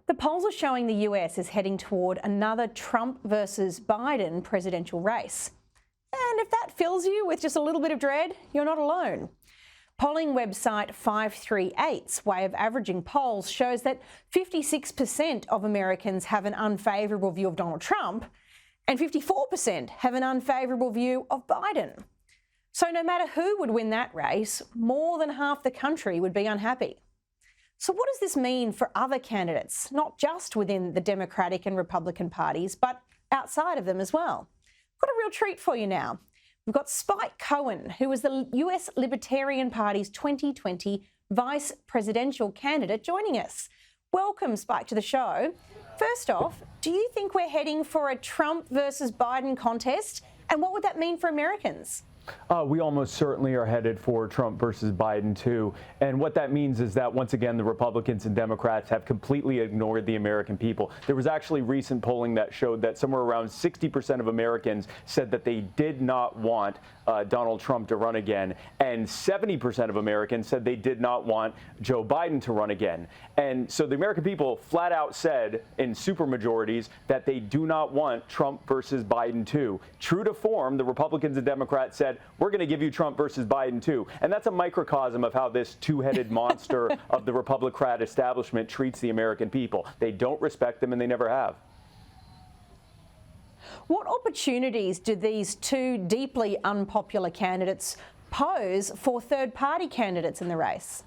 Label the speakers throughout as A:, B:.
A: The polls are showing the US is heading toward another Trump versus Biden presidential race. And if that fills you with just a little bit of dread, you're not alone. Polling website 538's way of averaging polls shows that 56% of Americans have an unfavourable view of Donald Trump and 54% have an unfavourable view of Biden. So no matter who would win that race, more than half the country would be unhappy. So what does this mean for other candidates, not just within the Democratic and Republican parties, but outside of them as well? I've got a real treat for you now. We've got Spike Cohen, who is the US Libertarian Party's 2020 vice presidential candidate, joining us. Welcome, Spike, to the show. First off, do you think we're heading for a Trump versus Biden contest? And what would that mean for Americans?
B: We almost certainly are headed for Trump versus Biden, too. And what that means is that, once again, the Republicans and Democrats have completely ignored the American people. There was actually recent polling that showed that somewhere around 60% of Americans said that they did not want Donald Trump to run again. And 70% of Americans said they did not want Joe Biden to run again. And so the American people flat out said in supermajorities that they do not want Trump versus Biden, too. True to form, the Republicans and Democrats said, we're going to give you Trump versus Biden, too. And that's a microcosm of how this two-headed monster of the Republican establishment treats the American people. They don't respect them, and they never have.
A: What opportunities do these two deeply unpopular candidates pose for third-party candidates in the race?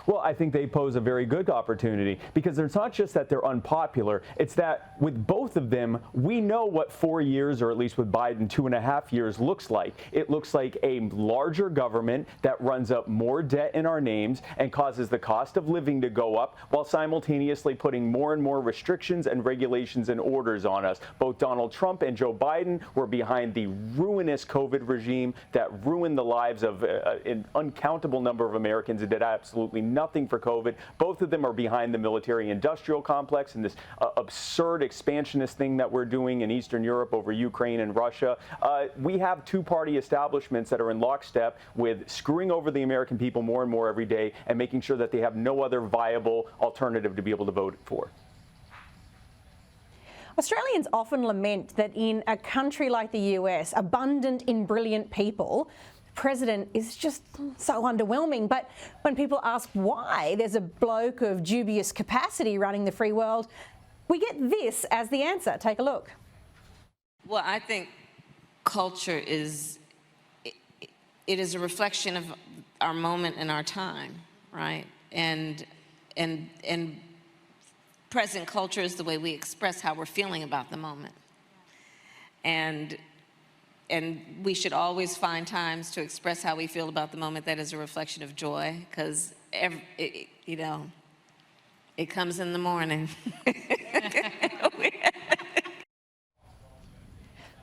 B: Well, I think they pose a very good opportunity, because it's not just that they're unpopular, it's that with both of them, we know what 4 years, or at least with Biden 2.5 years, looks like. It looks like a larger government that runs up more debt in our names and causes the cost of living to go up, while simultaneously putting more and more restrictions and regulations and orders on us. Both Donald Trump and Joe Biden were behind the ruinous COVID regime that ruined the lives of an uncountable number of Americans and did absolutely nothing for COVID. Both of them are behind the military-industrial complex and this absurd expansionist thing that we're doing in Eastern Europe over Ukraine and Russia. We have two-party establishments that are in lockstep with screwing over the American people more and more every day and making sure that they have no other viable alternative to be able to vote for.
A: Australians often lament that in a country like the US, abundant in brilliant people, president is just so underwhelming. But when people ask why there's a bloke of dubious capacity running the free world, we get this as the answer. Take a look.
C: Well, I think culture is a reflection of our moment and our time, right? And present culture is the way we express how we're feeling about the moment. And we should always find times to express how we feel about the moment that is a reflection of joy, because, you know, it comes in the morning.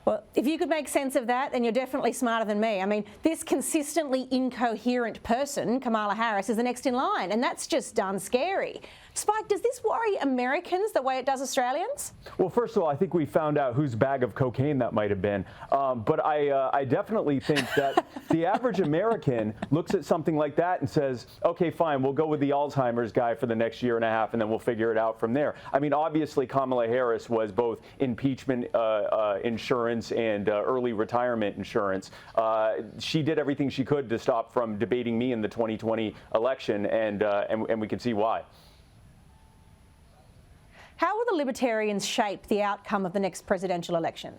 A: Well, if you could make sense of that, then you're definitely smarter than me. I mean, this consistently incoherent person, Kamala Harris, is the next in line, and that's just darn scary. Spike, does this worry Americans the way it does Australians? Well,
B: first of all, I think we found out whose bag of cocaine that might have been. But I definitely think that the average American looks at something like that and says, okay, fine, we'll go with the Alzheimer's guy for the next year and a half, and then we'll figure it out from there. I mean, obviously, Kamala Harris was both impeachment insurance and early retirement insurance. She did everything she could to stop from debating me in the 2020 election, and we can see why.
A: How will the Libertarians shape the outcome of the next presidential election?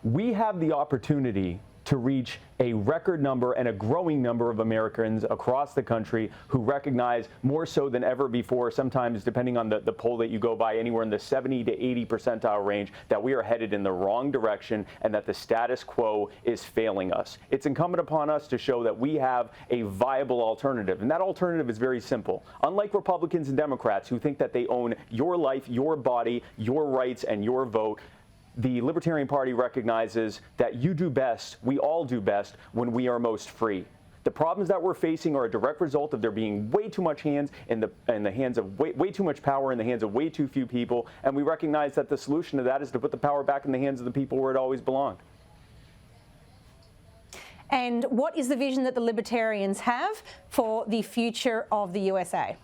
B: We have the opportunity to reach a record number and a growing number of Americans across the country who recognize more so than ever before, sometimes depending on the poll that you go by, anywhere in the 70 to 80 percentile range, that we are headed in the wrong direction and that the status quo is failing us. It's incumbent upon us to show that we have a viable alternative, and that alternative is very simple. Unlike Republicans and Democrats who think that they own your life, your body, your rights, and your vote, the Libertarian Party recognizes that you do best, we all do best, when we are most free. The problems that we're facing are a direct result of there being way too much hands in the hands of way too much power in the hands of way too few people, and we recognize that the solution to that is to put the power back in the hands of the people where it always belonged.
A: And what is the vision that the Libertarians have for the future of the USA?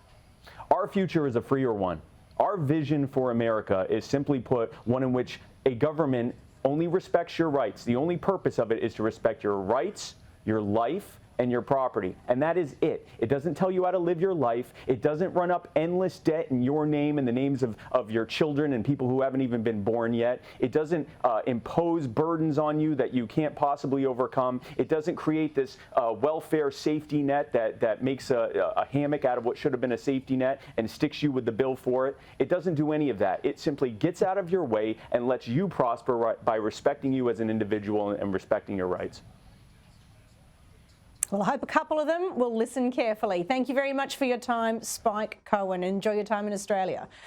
B: Our future is a freer one. Our vision for America is, simply put, one in which a government only respects your rights. The only purpose of it is to respect your rights, your life, and your property. And that is it. It doesn't tell you how to live your life. It doesn't run up endless debt in your name and the names of your children and people who haven't even been born yet. It doesn't impose burdens on you that you can't possibly overcome. It doesn't create this welfare safety net that makes a hammock out of what should have been a safety net and sticks you with the bill for it. It doesn't do any of that. It simply gets out of your way and lets you prosper by respecting you as an individual and respecting your rights.
A: Well, I hope a couple of them will listen carefully. Thank you very much for your time, Spike Cohen. Enjoy your time in Australia.